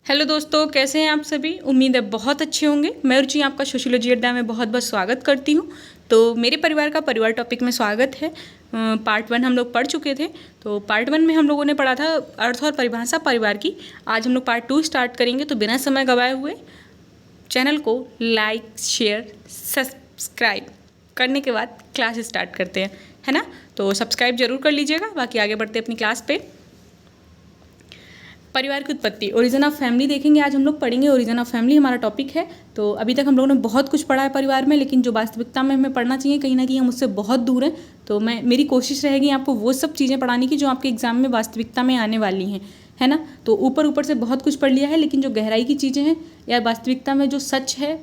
Hello दोस्तों, कैसे हैं आप सभी। उम्मीद है बहुत अच्छे होंगे। मैं रुचि आपका सोशियोलॉजी अड्डा में बहुत बहुत स्वागत करती हूँ। तो मेरे परिवार का परिवार टॉपिक में स्वागत है। पार्ट 1 हम लोग पढ़ चुके थे। तो पार्ट 1 में हम लोगों ने पढ़ा था अर्थ और परिभाषा परिवार की। आज हम लोग पार्ट 2 स्टार्ट करेंगे। तो बिना समय गवाए हुए चैनल को लाइक शेयर सब्सक्राइब करने के बाद क्लास स्टार्ट करते हैं, है ना। तो सब्सक्राइब जरूर कर लीजिएगा। बाकी आगे बढ़ते अपनी क्लास पे। परिवार की उत्पत्ति, ओरिजिन ऑफ फैमिली देखेंगे। आज हम लोग पढ़ेंगे ओरिजिन ऑफ फैमिली, हमारा टॉपिक है। तो अभी तक हम लोगों ने बहुत कुछ पढ़ा है परिवार में, लेकिन जो वास्तविकता में हमें पढ़ना चाहिए कहीं ना कहीं हम उससे बहुत दूर हैं। तो मेरी कोशिश रहेगी आपको वो सब चीज़ें पढ़ाने की जो आपके एग्जाम में वास्तविकता में आने वाली हैं, है ना। तो ऊपर ऊपर से बहुत कुछ पढ़ लिया है, लेकिन जो गहराई की चीज़ें हैं या वास्तविकता में जो सच है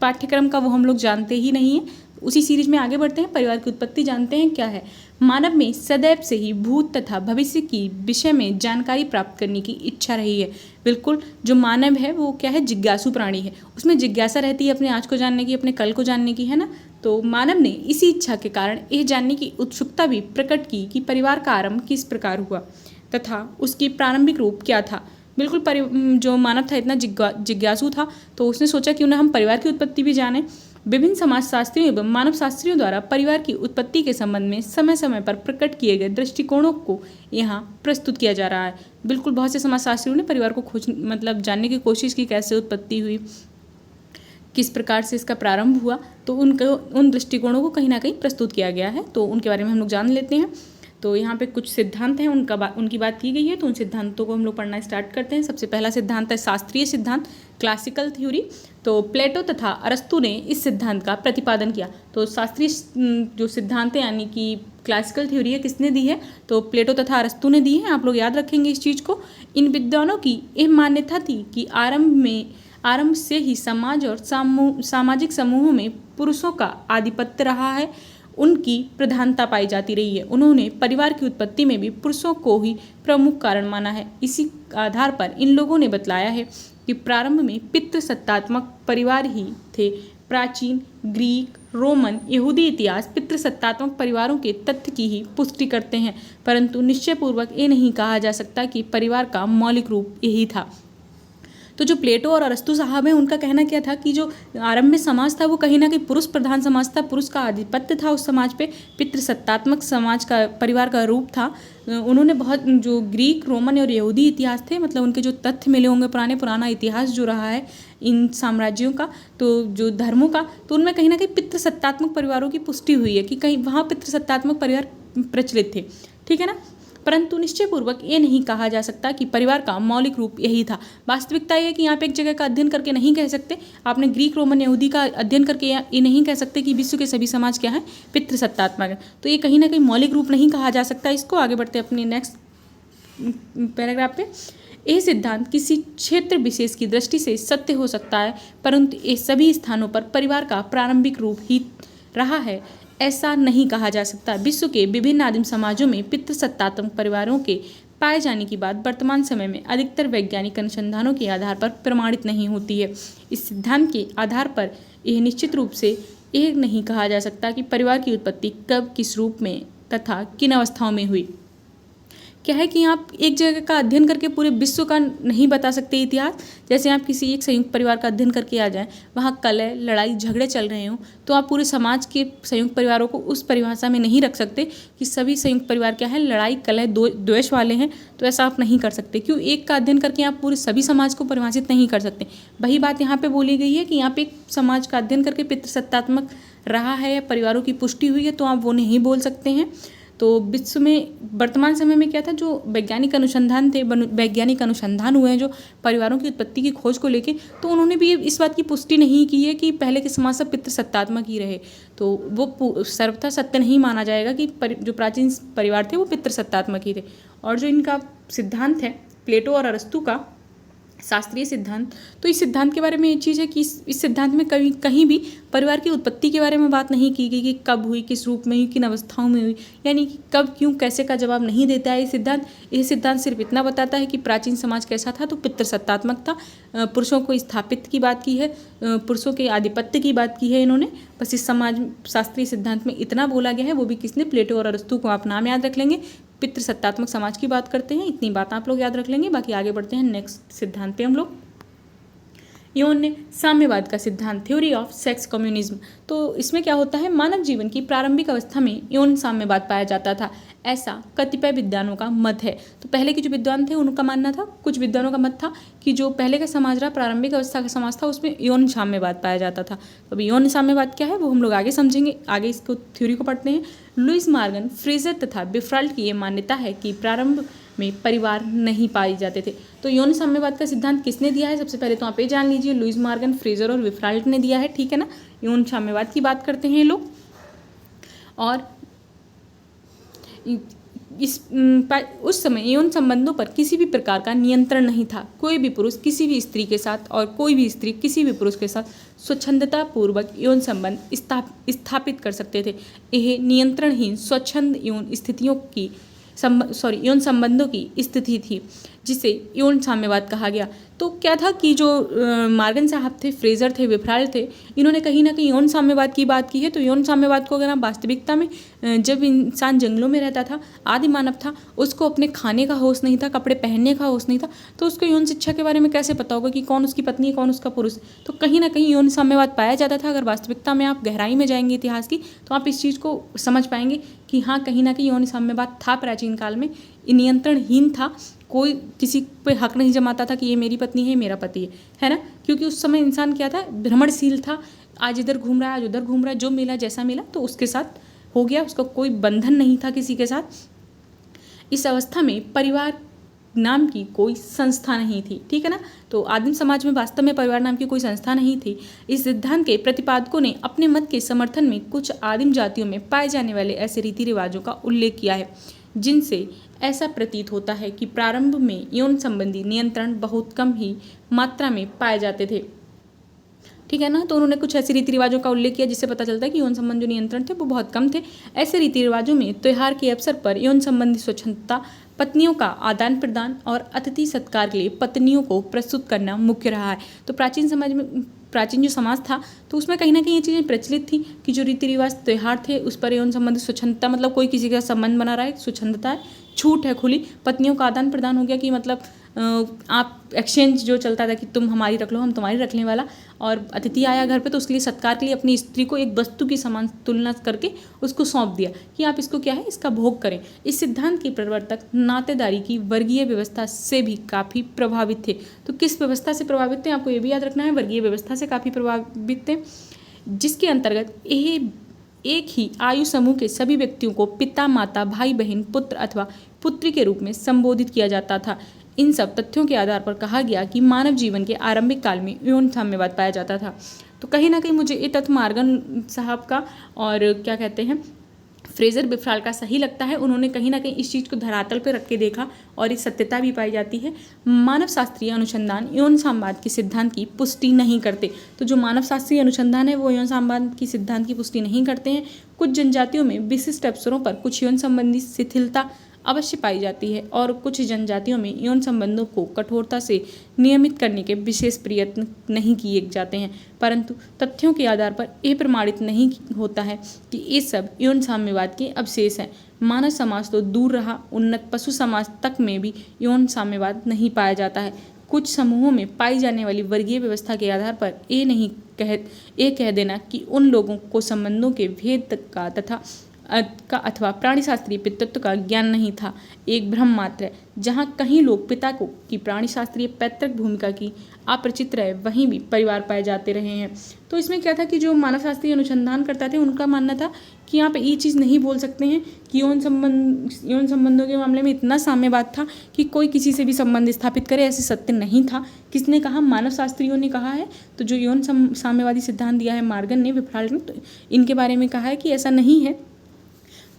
पाठ्यक्रम का वो हम लोग जानते ही नहीं हैं। उसी सीरीज में आगे बढ़ते हैं। परिवार की उत्पत्ति जानते हैं क्या है। मानव में सदैव से ही भूत तथा भविष्य की विषय में जानकारी प्राप्त करने की इच्छा रही है। बिल्कुल, जो मानव है वो क्या है, जिज्ञासु प्राणी है। उसमें जिज्ञासा रहती है अपने आज को जानने की, अपने कल को जानने की, है ना। तो मानव ने इसी इच्छा के कारण यह जानने की उत्सुकता भी प्रकट की कि परिवार का आरंभ किस प्रकार हुआ तथा उसकी प्रारंभिक रूप क्या था। बिल्कुल जो मानव था इतना जिज्ञासु था, तो उसने सोचा क्यों ना हम परिवार की उत्पत्ति भी जानें। विभिन्न समाजशास्त्रियों एवं मानव शास्त्रियों द्वारा परिवार की उत्पत्ति के संबंध में समय समय पर प्रकट किए गए दृष्टिकोणों को यहाँ प्रस्तुत किया जा रहा है। बिल्कुल, बहुत से समाजशास्त्रियों ने परिवार को जानने की कोशिश की, कैसे उत्पत्ति हुई, किस प्रकार से इसका प्रारंभ हुआ। तो उन दृष्टिकोणों को कहीं ना कहीं प्रस्तुत किया गया है। तो उनके बारे में हम लोग जान लेते हैं। तो यहाँ पे कुछ सिद्धांत हैं, उनकी बात की गई है। तो उन सिद्धांतों को हम लोग पढ़ना स्टार्ट करते हैं। सबसे पहला सिद्धांत है शास्त्रीय सिद्धांत, क्लासिकल थ्योरी। तो प्लेटो तथा अरस्तु ने इस सिद्धांत का प्रतिपादन किया। तो शास्त्रीय जो सिद्धांत है यानी कि क्लासिकल थ्योरी है, किसने दी है, तो प्लेटो तथा अरस्तु ने दी है। आप लोग याद रखेंगे इस चीज़ को। इन विद्वानों की यह मान्यता थी कि आरंभ से ही समाज और सामाजिक समूहों में पुरुषों का आधिपत्य रहा है, उनकी प्रधानता पाई जाती रही है। उन्होंने परिवार की उत्पत्ति में भी पुरुषों को ही प्रमुख कारण माना है। इसी आधार पर इन लोगों ने बतलाया है कि प्रारंभ में पितृसत्तात्मक परिवार ही थे। प्राचीन ग्रीक, रोमन, यहूदी इतिहास पितृसत्तात्मक परिवारों के तथ्य की ही पुष्टि करते हैं, परंतु निश्चयपूर्वक ये नहीं कहा जा सकता कि परिवार का मौलिक रूप यही था। तो जो प्लेटो और अरस्तु साहब हैं, उनका कहना क्या था कि जो आरंभ में समाज था वो कहीं ना कहीं पुरुष प्रधान समाज था, पुरुष का आधिपत्य था उस समाज पे, पितृसत्तात्मक समाज का परिवार का रूप था। उन्होंने बहुत जो ग्रीक, रोमन और यहूदी इतिहास थे, मतलब उनके जो तथ्य मिले होंगे पुराना इतिहास जो रहा है इन साम्राज्यों का, तो जो धर्मों का, तो उनमें कहीं ना कहीं पितृसत्तात्मक परिवारों की पुष्टि हुई है कि कहीं वहाँ पितृसत्तात्मक परिवार प्रचलित थे, ठीक है ना। परंतु निश्चयपूर्वक ये नहीं कहा जा सकता कि परिवार का मौलिक रूप यही था। वास्तविकता ये है कि यहाँ पे एक जगह का अध्ययन करके नहीं कह सकते, आपने ग्रीक, रोमन, यहूदी का अध्ययन करके ये नहीं कह सकते कि विश्व के सभी समाज क्या है, पितृसत्तात्मक है। तो ये कहीं ना कहीं मौलिक रूप नहीं कहा जा सकता। इसको आगे बढ़ते अपने नेक्स्ट पैराग्राफ पे। यह सिद्धांत किसी क्षेत्र विशेष की दृष्टि से सत्य हो सकता है, परंतु ये सभी स्थानों पर परिवार का प्रारंभिक रूप ही रहा है ऐसा नहीं कहा जा सकता। विश्व के विभिन्न आदिम समाजों में पितृसत्तात्मक परिवारों के पाए जाने की बात वर्तमान समय में अधिकतर वैज्ञानिक अनुसंधानों के आधार पर प्रमाणित नहीं होती है। इस सिद्धांत के आधार पर यह निश्चित रूप से यह नहीं कहा जा सकता कि परिवार की उत्पत्ति कब, किस रूप में तथा किन अवस्थाओं में हुई। क्या है कि आप एक जगह का अध्ययन करके पूरे विश्व का नहीं बता सकते इतिहास। जैसे आप किसी एक संयुक्त परिवार का अध्ययन करके आ जाएं, वहाँ कलह, लड़ाई, झगड़े चल रहे हों, तो आप पूरे समाज के संयुक्त परिवारों को उस परिभाषा में नहीं रख सकते कि सभी संयुक्त परिवार क्या है, लड़ाई, कलह, द्वेष वाले हैं। तो ऐसा आप नहीं कर सकते। क्यों, एक का अध्ययन करके आप पूरे सभी समाज को परिभाषित नहीं कर सकते। वही बात यहाँ पर बोली गई है कि यहाँ पे एक समाज का अध्ययन करके पितृसत्तात्मक रहा है या परिवारों की पुष्टि हुई है, तो आप वो नहीं बोल सकते हैं। तो विश्व में वर्तमान समय में क्या था, जो वैज्ञानिक अनुसंधान हुए हैं जो परिवारों की उत्पत्ति की खोज को लेके, तो उन्होंने भी इस बात की पुष्टि नहीं की है कि पहले के समाज सब पितृसत्तात्मक ही रहे। तो वो सर्वथा सत्य नहीं माना जाएगा कि जो प्राचीन परिवार थे वो पितृसत्तात्मक ही थे। और जो इनका सिद्धांत है प्लेटो और अरस्तु का शास्त्रीय सिद्धांत, तो इस सिद्धांत के बारे में ये चीज़ है कि इस सिद्धांत में कहीं भी परिवार की उत्पत्ति के बारे में बात नहीं की गई कि कब हुई, किस रूप में हुई, किन अवस्थाओं में हुई, यानी कि कब, क्यों, कैसे का जवाब नहीं देता है ये सिद्धांत सिर्फ इतना बताता है कि प्राचीन समाज कैसा था, तो पितृसत्तात्मक था। पुरुषों को स्थापित की बात की है, पुरुषों के आधिपत्य की बात की है इन्होंने। बस इस समाज शास्त्रीय सिद्धांत में इतना बोला गया है, वो भी किसने, प्लेटो और अरस्तु को। आप नाम याद रख लेंगे, पितृसत्तात्मक समाज की बात करते हैं। इतनी बात आप लोग याद रख लेंगे। बाकी आगे बढ़ते हैं नेक्स्ट सिद्धांत पे हम लोग। यून ने साम्यवाद का सिद्धांत, थ्योरी ऑफ सेक्स कम्युनिज्म। तो इसमें क्या होता है, मानव जीवन की प्रारंभिक अवस्था में यौन साम्यवाद पाया जाता था, ऐसा कतिपय विद्वानों का मत है। तो पहले के जो विद्वान थे उनका मानना था, कुछ विद्वानों का मत था कि जो पहले का समाज रहा, प्रारंभिक अवस्था का समाज था, उसमें यौन साम्यवाद पाया जाता था। तो अभी यौन साम्यवाद क्या है वो हम लोग आगे समझेंगे, आगे इसको थ्योरी को पढ़ते हैं। लुईस मॉर्गन, फ्रेजर तथा बिफ्राल्ट की ये मान्यता है कि प्रारंभ में परिवार नहीं पाए जाते थे। तो यौन साम्यवाद का सिद्धांत किसने दिया है, सबसे पहले तो आप ये जान लीजिए, लुईस मॉर्गन, फ्रेजर और बिफ्राल्ट ने दिया है, ठीक है ना। यौन साम्यवाद की बात करते हैं ये लोग। और उस समय यौन संबंधों पर किसी भी प्रकार का नियंत्रण नहीं था। कोई भी पुरुष किसी भी स्त्री के साथ और कोई भी स्त्री किसी भी पुरुष के साथ स्वच्छंदता पूर्वक यौन संबंध स्थापित कर सकते थे। यह नियंत्रणहीन स्वच्छंद यौन संबंधों की स्थिति थी, जिसे यौन साम्यवाद कहा गया। तो क्या था कि जो मॉर्गन साहब थे, फ्रेजर थे, बिफ्राल्ट थे, इन्होंने कहीं ना कहीं यौन साम्यवाद की बात की है। तो यौन साम्यवाद को अगर आप वास्तविकता में, जब इंसान जंगलों में रहता था, आदि मानव था, उसको अपने खाने का होश नहीं था, कपड़े पहनने का होश नहीं था, तो उसको यौन शिक्षा के बारे में कैसे पता होगा कि कौन उसकी पत्नी है, कौन उसका पुरुष। तो कहीं ना कहीं यौन साम्यवाद पाया जाता था। अगर वास्तविकता में आप गहराई में जाएंगे इतिहास की, तो आप इस चीज़ को समझ पाएंगे कि हाँ, कहीं ना कहीं यौन साम्यवाद था प्राचीन काल में, नियंत्रणहीन था। कोई किसी पे हक नहीं जमाता था कि ये मेरी पत्नी है, मेरा पति है ना, क्योंकि उस समय इंसान क्या था, भ्रमणशील था, आज इधर घूम रहा है, आज उधर घूम रहा है, जो मिला जैसा मिला तो उसके साथ हो गया, उसका कोई बंधन नहीं था किसी के साथ। इस अवस्था में परिवार नाम की कोई संस्था नहीं थी, ठीक है ना। तो आदिम समाज में वास्तव में परिवार नाम की कोई संस्था नहीं थी। इस सिद्धांत के प्रतिपादकों ने अपने मत के समर्थन में कुछ आदिम जातियों में पाए जाने वाले ऐसे रीति रिवाजों का उल्लेख किया है, जिनसे ऐसा प्रतीत होता है कि प्रारंभ में यौन संबंधी नियंत्रण बहुत कम ही मात्रा में पाए जाते थे, ठीक है ना। तो उन्होंने कुछ ऐसे रीति रिवाजों का उल्लेख किया जिससे पता चलता है कि यौन संबंध जो नियंत्रण थे वो बहुत कम थे। ऐसे रीति रिवाजों में त्यौहार के अवसर पर यौन संबंधी स्वच्छंदता, पत्नियों का आदान प्रदान और अतिथि सत्कार के लिए पत्नियों को प्रस्तुत करना मुख्य रहा है। तो प्राचीन समाज में, प्राचीन जो समाज था, तो उसमें कहीं ना कहीं ये चीज़ें प्रचलित थी कि जो रीति रिवाज त्यौहार थे उस पर यौन संबंधी स्वच्छंदता, मतलब कोई किसी का संबंध बना रहा है, स्वच्छंदता है, छूट है खुली, पत्नियों का आदान प्रदान हो गया कि मतलब आप एक्सचेंज जो चलता था कि तुम हमारी रख लो, हम तुम्हारी रखने वाला, और अतिथि आया घर पे तो उसके लिए सत्कार के लिए अपनी स्त्री को एक वस्तु की समान तुलना करके उसको सौंप दिया कि आप इसको क्या है, इसका भोग करें। इस सिद्धांत के प्रवर्तक नातेदारी की वर्गीय व्यवस्था से भी काफ़ी प्रभावित थे। तो किस व्यवस्था से प्रभावित थे, आपको ये भी याद रखना है, वर्गीय व्यवस्था से काफ़ी प्रभावित थे, जिसके अंतर्गत यह एक ही आयु समूह के सभी व्यक्तियों को पिता, माता, भाई, बहन, पुत्र अथवा पुत्री के रूप में संबोधित किया जाता था। इन सब तथ्यों के आधार पर कहा गया कि मानव जीवन के आरंभिक काल में यौन साम्यवाद पाया जाता था। तो कहीं ना कहीं मुझे ये तथ्य मॉर्गन साहब का और क्या कहते हैं फ्रेजर बिफ्राल्ट का सही लगता है। उन्होंने कहीं ना कहीं इस चीज़ को धरातल पर रख के देखा और इस सत्यता भी पाई जाती है। मानव शास्त्रीय अनुसंधान यौन साम्यवाद के सिद्धांत की पुष्टि नहीं करते। तो जो मानव शास्त्रीय अनुसंधान है वो यौन साम्यवाद की सिद्धांत की पुष्टि नहीं करते हैं। कुछ जनजातियों में विशिष्ट अवसरों पर कुछ यौन संबंधी शिथिलता अवश्य पाई जाती है और कुछ जनजातियों में यौन संबंधों को कठोरता से नियमित करने के विशेष प्रयत्न नहीं किए जाते हैं, परंतु तथ्यों के आधार पर यह प्रमाणित नहीं होता है कि ये सब यौन साम्यवाद के अवशेष हैं। मानव समाज तो दूर रहा, उन्नत पशु समाज तक में भी यौन साम्यवाद नहीं पाया जाता है। कुछ समूहों में पाई जाने वाली वर्गीय व्यवस्था के आधार पर ये कह देना कि उन लोगों को संबंधों के भेद का अथवा प्राणीशास्त्रीय पितृत्व का ज्ञान नहीं था, एक भ्रम मात्र है। जहाँ कहीं लोग पिता की प्राणीशास्त्रीय पैतृक भूमिका की अपरिचित रहे, वहीं भी परिवार पाए जाते रहे हैं। तो इसमें क्या था कि जो मानव शास्त्रीय अनुसंधान करता थे उनका मानना था कि यहाँ पे ये चीज़ नहीं बोल सकते हैं कि यौन संबंधों के मामले में इतना साम्यवाद था कि कोई किसी से भी संबंध स्थापित करे, ऐसे सत्य नहीं था। किसने कहा? मानव शास्त्रियों ने कहा है। तो जो यौन साम्यवादी सिद्धांत दिया है मॉर्गन ने, बिफ्राल्ट ने, तो इनके बारे में कहा है कि ऐसा नहीं है।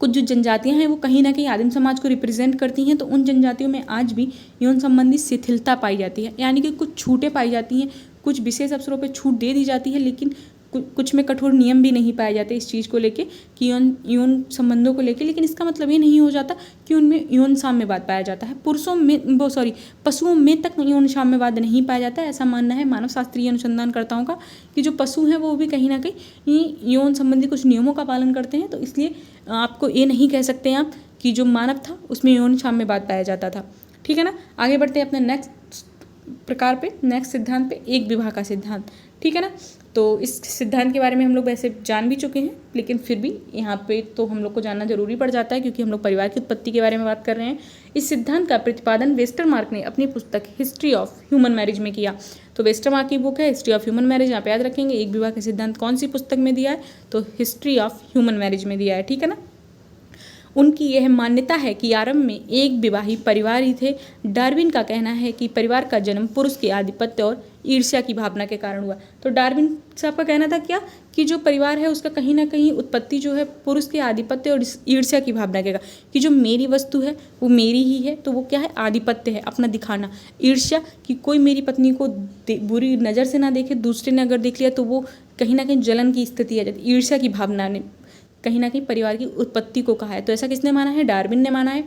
कुछ जो जनजातियां हैं वो कहीं ना कहीं आदिम समाज को रिप्रेजेंट करती हैं, तो उन जनजातियों में आज भी यौन संबंधी शिथिलता पाई जाती है, यानी कि कुछ छूटें पाई जाती हैं, कुछ विशेष अवसरों पर छूट दे दी जाती है, लेकिन कुछ में कठोर नियम भी नहीं पाए जाते इस चीज़ को लेके कि यौन संबंधों को लेके। लेकिन इसका मतलब ये नहीं हो जाता कि उनमें यौन साम्यवाद पाया जाता है। पशुओं में तक यौन साम्यवाद नहीं पाया जाता है, ऐसा मानना है मानव शास्त्रीय अनुसंधानकर्ताओं का कि जो पशु हैं वो भी कहीं ना कहीं यौन संबंधी कुछ नियमों का पालन करते हैं। तो इसलिए आपको ये नहीं कह सकते आप कि जो मानव था उसमें यौन बाद पाया जाता था। ठीक है ना। आगे बढ़ते हैं अपने नेक्स्ट प्रकार पे, नेक्स्ट सिद्धांत पे, एक विवाह का सिद्धांत। ठीक है ना। तो इस सिद्धांत के बारे में हम लोग वैसे जान भी चुके हैं, लेकिन फिर भी यहाँ पे तो हम लोग को जानना जरूरी पड़ जाता है क्योंकि हम लोग परिवार की उत्पत्ति के बारे में बात कर रहे हैं। इस सिद्धांत का प्रतिपादन वेस्टरमार्क ने अपनी पुस्तक हिस्ट्री ऑफ ह्यूमन मैरिज में किया। तो वेस्टरमार्क की बुक है हिस्ट्री ऑफ ह्यूमन मैरिज, यहाँ पे याद रखेंगे। एक विवाह का सिद्धांत कौन सी पुस्तक में दिया है? तो हिस्ट्री ऑफ ह्यूमन मैरिज में दिया है। ठीक है ना। उनकी यह मान्यता है कि आरंभ में एक विवाही परिवार ही थे। डार्विन का कहना है कि परिवार का जन्म पुरुष के आधिपत्य और ईर्ष्या की भावना के कारण हुआ। तो डार्विन साहब का कहना था क्या कि जो परिवार है उसका कहीं ना कहीं उत्पत्ति जो है पुरुष के आधिपत्य और ईर्ष्या की भावना के कारण, कि जो मेरी वस्तु है वो मेरी ही है, तो वो क्या है? आधिपत्य है, अपना दिखाना। ईर्ष्या कि कोई मेरी पत्नी को बुरी नज़र से ना देखे, दूसरे ने अगर देख लिया तो वो कहीं ना कहीं जलन की स्थिति आ जाती। ईर्ष्या की भावना ने कहीं ना कहीं परिवार की उत्पत्ति को कहा है। तो ऐसा किसने माना है? डार्विन ने माना है।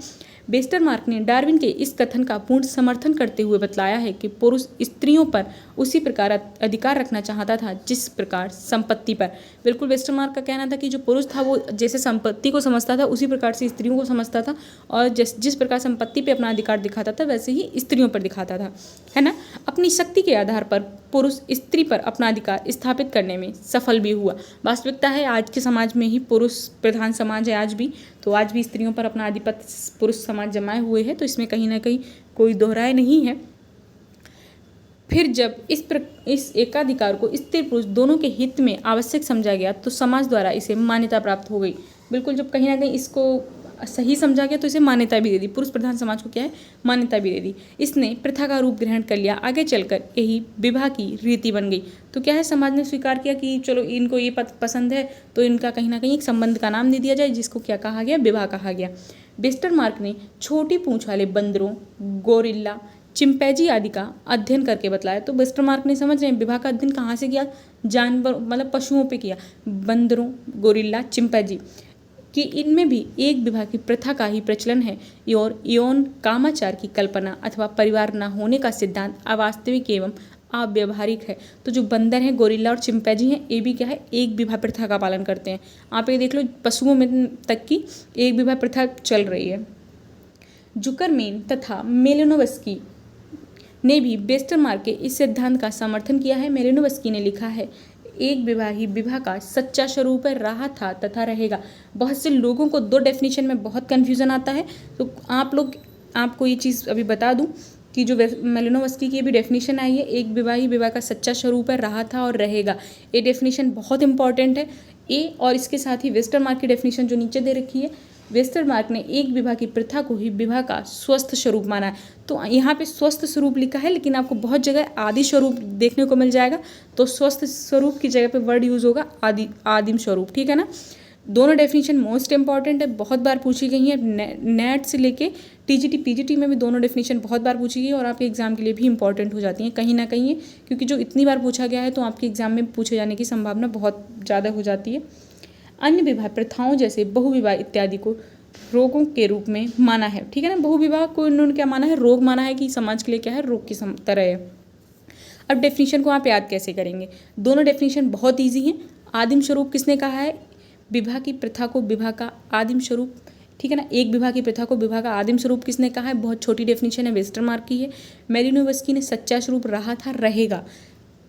वेस्टरमार्क ने डार्विन के इस कथन का पूर्ण समर्थन करते हुए बतलाया है कि पुरुष स्त्रियों पर उसी प्रकार अधिकार रखना चाहता था जिस प्रकार संपत्ति पर। बिल्कुल वेस्टरमार्क का कहना था कि जो पुरुष था वो जैसे संपत्ति को समझता था उसी प्रकार से स्त्रियों को समझता था, और जिस प्रकार संपत्ति पर अपना अधिकार दिखाता था वैसे ही स्त्रियों पर दिखाता था, है ना। अपनी शक्ति के आधार पर पुरुष स्त्री पर अपना अधिकार स्थापित करने में सफल भी हुआ। वास्तविकता है आज के समाज में ही पुरुष प्रधान समाज है आज भी, तो आज भी स्त्रियों पर अपना आधिपत्य पुरुष समाज जमाए हुए है, तो इसमें कहीं ना कहीं कोई दोहराए नहीं है। फिर जब इस एकाधिकार को स्त्री पुरुष दोनों के हित में आवश्यक समझा गया तो समाज द्वारा इसे मान्यता प्राप्त हो गई। बिल्कुल जब कहीं ना कहीं इसको सही समझा गया तो इसे मान्यता भी दे दी। पुरुष प्रधान समाज को क्या है? मान्यता भी दे दी। इसने प्रथा का रूप ग्रहण कर लिया। आगे चलकर यही विवाह की रीति बन गई। तो क्या है? समाज ने स्वीकार किया कि चलो इनको ये पसंद है तो इनका कहीं ना कहीं एक संबंध का नाम दे दिया जाए, जिसको क्या कहा गया? विवाह कहा गया। वेस्टरमार्क ने छोटी पूंछ वाले बंदरों, गोरिल्ला, चिंपैंजी आदि का अध्ययन करके बतलाया। तो वेस्टरमार्क ने समझ रहे हैं विवाह का अध्ययन कहाँ से किया? जानवर मतलब पशुओं पे किया। बंदरों, गोरिल्ला, चिंपैंजी कि इनमें भी एक विवाह की प्रथा का ही प्रचलन है और यौन कामाचार की कल्पना अथवा परिवार न होने का सिद्धांत अवास्तविक एवं अव्यवहारिक है। तो जो बंदर हैं, गोरिल्ला और चिंपैंजी हैं, ये भी क्या है? एक विवाह प्रथा का पालन करते हैं। आप ये देख लो पशुओं में तक की एक विवाह प्रथा चल रही है। जुकरमैन तथा मेलिनोवस्की ने भी वेस्टरमार्क के इस सिद्धांत का समर्थन किया है। मेलिनोवस्की ने लिखा है, एक विवाह ही विवाह का सच्चा स्वरूप है, रहा था तथा रहेगा। बहुत से लोगों को दो डेफिनेशन में बहुत कन्फ्यूज़न आता है, तो आपको ये चीज़ अभी बता दूं कि जो मेलिनोवस्की की भी डेफिनेशन आई है, एक विवाह ही विवाह का सच्चा स्वरूप है, रहा था और रहेगा। ये डेफिनेशन बहुत इंपॉर्टेंट है। ए और इसके साथ ही वेस्टरमार्क की डेफिनेशन जो नीचे दे रखी है, वेस्टरमार्क ने एक विवाह की प्रथा को ही विवाह का स्वस्थ स्वरूप माना है। तो यहाँ पे स्वस्थ स्वरूप लिखा है, लेकिन आपको बहुत जगह आदि स्वरूप देखने को मिल जाएगा। तो स्वस्थ स्वरूप की जगह पे वर्ड यूज होगा आदिम स्वरूप। ठीक है ना। दोनों डेफिनेशन मोस्ट इंपॉर्टेंट है, बहुत बार पूछी गई है। नेट से लेके टीजीटी पीजीटी में भी दोनों डेफिनेशन बहुत बार पूछी गई है और आपके एग्जाम के लिए भी इंपॉर्टेंट हो जाती हैं कहीं ना कहीं, क्योंकि जो इतनी बार पूछा गया है तो आपके एग्जाम में पूछे जाने की संभावना बहुत ज़्यादा हो जाती है। अन्य विवाह प्रथाओं जैसे बहुविवाह इत्यादि को रोगों के रूप में माना है। ठीक है ना। बहुविवाह को इन्होंने क्या माना है? रोग माना है, कि समाज के लिए क्या है? रोग की तरह है। अब डेफिनेशन को आप याद कैसे करेंगे? दोनों डेफिनेशन बहुत ईजी हैं। आदिम स्वरूप किसने कहा है? विवाह की प्रथा को विवाह का आदिम स्वरूप। ठीक है ना। एक विवाह की प्रथा को विवाह का आदिम स्वरूप किसने कहा है? बहुत छोटी डेफिनेशन है, वेस्टरमार्क की है। मेलिनोवस्की ने सच्चा स्वरूप रहा था रहेगा।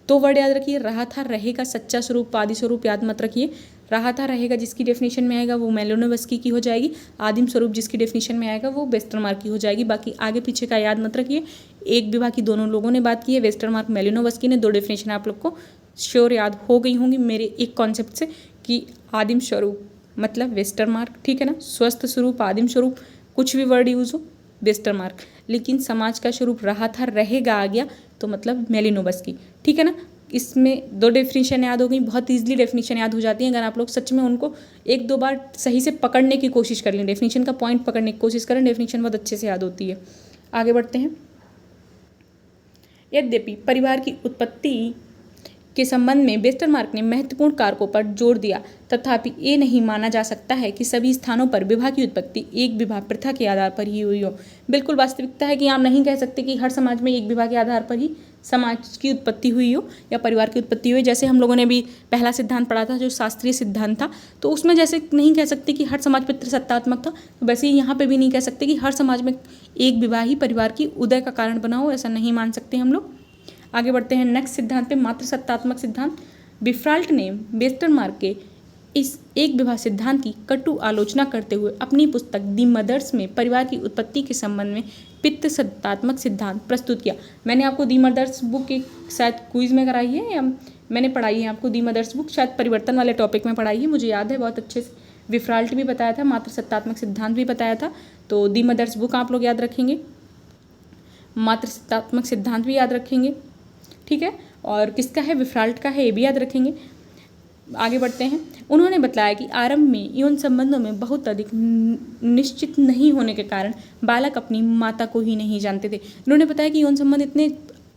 तो वर्ड याद रखिए, रहा था रहेगा, सच्चा स्वरूप, आदि स्वरूप याद मत रखिए। रहा था रहेगा जिसकी डेफिनेशन में आएगा वो मेलिनोवस्की की हो जाएगी। आदिम स्वरूप जिसकी डेफिनेशन में आएगा वो वेस्टरमार्क की हो जाएगी। बाकी आगे पीछे का याद मत रखिए। एक विवाह की दोनों लोगों ने बात की है, वेस्टरमार्क, मेलिनोवस्की ने। दो डेफिनेशन आप लोग को श्योर याद हो गई होंगी मेरे एक कॉन्सेप्ट से, कि आदिम स्वरूप मतलब वेस्टरमार्क। ठीक है ना। स्वस्थ स्वरूप, आदिम स्वरूप, कुछ भी वर्ड यूज हो, वेस्टरमार्क। लेकिन समाज का स्वरूप रहा था रहेगा आ गया तो मतलब मेलिनोवस्की। ठीक है ना। इसमें दो डेफिनेशन याद हो गई, बहुत ईजिली डेफिनेशन याद हो जाती है अगर आप लोग सच में उनको एक दो बार सही से पकड़ने की कोशिश कर लें, डेफिनेशन का पॉइंट पकड़ने की कोशिश करें, डेफिनेशन बहुत अच्छे से याद होती है। आगे बढ़ते हैं। यद्यपि परिवार की उत्पत्ति के संबंध में वेस्टरमार्क ने महत्वपूर्ण कारकों पर जोर दिया, तथापि ये नहीं माना जा सकता है कि सभी स्थानों पर विवाह की उत्पत्ति एक विवाह प्रथा के आधार पर ही हुई हो। बिल्कुल वास्तविकता है कि आप नहीं कह सकते कि हर समाज में एक विवाह के आधार पर ही समाज की उत्पत्ति हुई हो या परिवार की उत्पत्ति हुई। जैसे हम लोगों ने भी पहला सिद्धांत पढ़ा था जो शास्त्रीय सिद्धांत था, तो उसमें जैसे नहीं कह सकते कि हर समाज पितृसत्तात्मक था, तो वैसे ही यहाँ पे भी नहीं कह सकते कि हर समाज में एक विवाह ही परिवार की उदय का कारण बना हो, ऐसा नहीं मान सकते हम लोग। आगे बढ़ते हैं नेक्स्ट सिद्धांत पे, मातृसत्तात्मक सिद्धांत। विफ्राल्ट ने वेस्टरमार्क के इस एक विवाह सिद्धांत की कटु आलोचना करते हुए अपनी पुस्तक दी मदर्स में परिवार की उत्पत्ति के संबंध में पितृसत्तात्मक सिद्धांत प्रस्तुत किया। मैंने आपको दी मदर्स बुक एक शायद क्विज में कराई है या मैंने पढ़ाई है आपको दी मदर्स बुक, शायद परिवर्तन वाले टॉपिक में पढ़ाई है, मुझे याद है बहुत अच्छे से। विफ्राल्ट भी बताया था, मातृसत्तात्मक सिद्धांत भी बताया था, तो दी मदर्स बुक आप लोग याद रखेंगे, मातृसत्तात्मक सिद्धांत भी याद रखेंगे, ठीक है। और किसका है, विफ्राल्ट का है, ये भी याद रखेंगे। आगे बढ़ते हैं। उन्होंने बताया कि आरंभ में यौन संबंधों में बहुत अधिक निश्चित नहीं होने के कारण बालक अपनी माता को ही नहीं जानते थे। उन्होंने बताया कि यौन संबंध इतने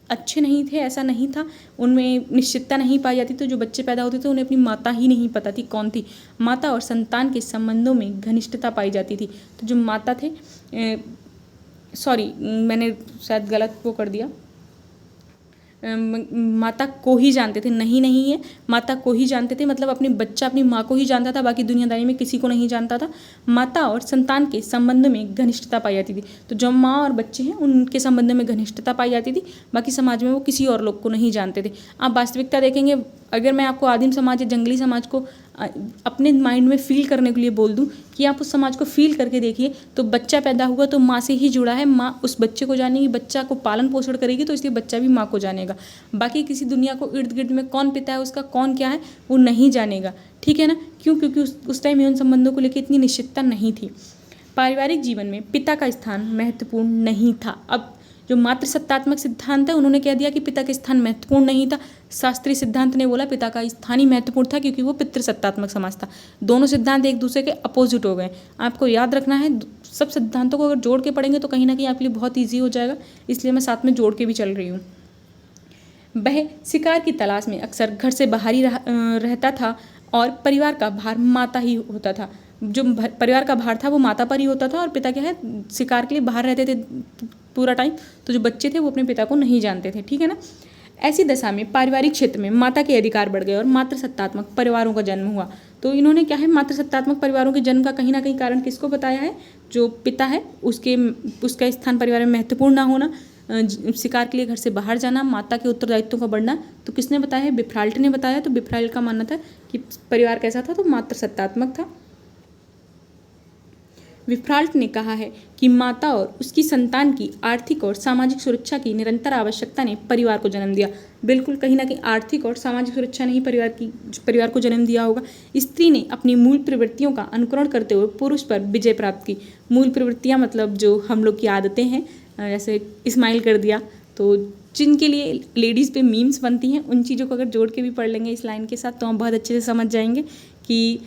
अच्छे नहीं थे, ऐसा नहीं था, उनमें निश्चितता नहीं पाई जाती, तो जो बच्चे पैदा होते थे उन्हें अपनी माता ही नहीं पता थी कौन थी। माता और संतान के संबंधों में घनिष्ठता पाई जाती थी। तो जो माता थे, सॉरी मैंने शायद गलत वो कर दिया, माता को ही जानते थे, नहीं है, माता को ही जानते थे, मतलब अपने बच्चा अपनी माँ को ही जानता था, बाकी दुनियादारी में किसी को नहीं जानता था। माता और संतान के संबंध में घनिष्ठता पाई जाती थी। तो जो माँ और बच्चे हैं उनके संबंध में घनिष्ठता पाई जाती थी, बाकी समाज में वो किसी और लोग को नहीं जानते थे। आप वास्तविकता देखेंगे, अगर मैं आपको आदिम समाज या जंगली समाज को अपने माइंड में फील करने के लिए बोल दूं कि आप उस समाज को फील करके देखिए, तो बच्चा पैदा हुआ तो माँ से ही जुड़ा है, माँ उस बच्चे को जानेगी, बच्चा को पालन पोषण करेगी, तो इसलिए बच्चा भी माँ को जानेगा। बाकी किसी दुनिया को इर्द गिर्द में कौन पिता है उसका, कौन क्या है, वो नहीं जानेगा, ठीक है ना। क्यों? क्योंकि उस टाइम यौन संबंधों को लेकर इतनी निश्चितता नहीं थी। पारिवारिक जीवन में पिता का स्थान महत्वपूर्ण नहीं था। अब जो मातृसत्तात्मक सिद्धांत है उन्होंने कह दिया कि पिता का स्थान महत्वपूर्ण नहीं था। शास्त्रीय सिद्धांत ने बोला पिता का स्थान ही महत्वपूर्ण था, क्योंकि वो पितृसत्तात्मक समाज था। दोनों सिद्धांत एक दूसरे के अपोजिट हो गए। आपको याद रखना है, सब सिद्धांतों को अगर जोड़ के पढ़ेंगे तो कहीं ना कहीं आपके लिए बहुत ईजी हो जाएगा, इसलिए मैं साथ में जोड़ के भी चल रही हूँ। वह शिकार की तलाश में अक्सर घर से बाहर ही रहता था और परिवार का भार माता ही होता था। जो परिवार का भार था वो माता पर ही होता था, और पिता क्या है, शिकार के लिए बाहर रहते थे पूरा टाइम। तो जो बच्चे थे वो अपने पिता को नहीं जानते थे, ठीक है ना। ऐसी दशा में पारिवारिक क्षेत्र में माता के अधिकार बढ़ गए और मातृसत्तात्मक परिवारों का जन्म हुआ। तो इन्होंने क्या है, मातृसत्तात्मक परिवारों के जन्म का कहीं ना कहीं कारण किसको बताया है, जो पिता है उसका स्थान परिवार में महत्वपूर्ण ना होना, शिकार के लिए घर से बाहर जाना, माता के उत्तरदायित्वों का बढ़ना। तो किसने बताया है, विफ्राल्ट ने बताया। तो विफ्राल्ट का मानना था कि परिवार कैसा था, तो मातृसत्तात्मक था। विफ्राल्ट ने कहा है कि माता और उसकी संतान की आर्थिक और सामाजिक सुरक्षा की निरंतर आवश्यकता ने परिवार को जन्म दिया। बिल्कुल, कहीं ना कहीं आर्थिक और सामाजिक सुरक्षा ने ही परिवार को जन्म दिया होगा। स्त्री ने अपनी मूल प्रवृत्तियों का अनुकरण करते हुए पुरुष पर विजय प्राप्त की। मूल प्रवृत्तियां मतलब जो हम लोग की आदतें हैं, जैसे स्माइल कर दिया, तो जिनके लिए लेडीज़ पे मीम्स बनती हैं, उन चीज़ों को अगर जोड़ के भी पढ़ लेंगे इस लाइन के साथ, तो हम बहुत अच्छे से समझ जाएंगे कि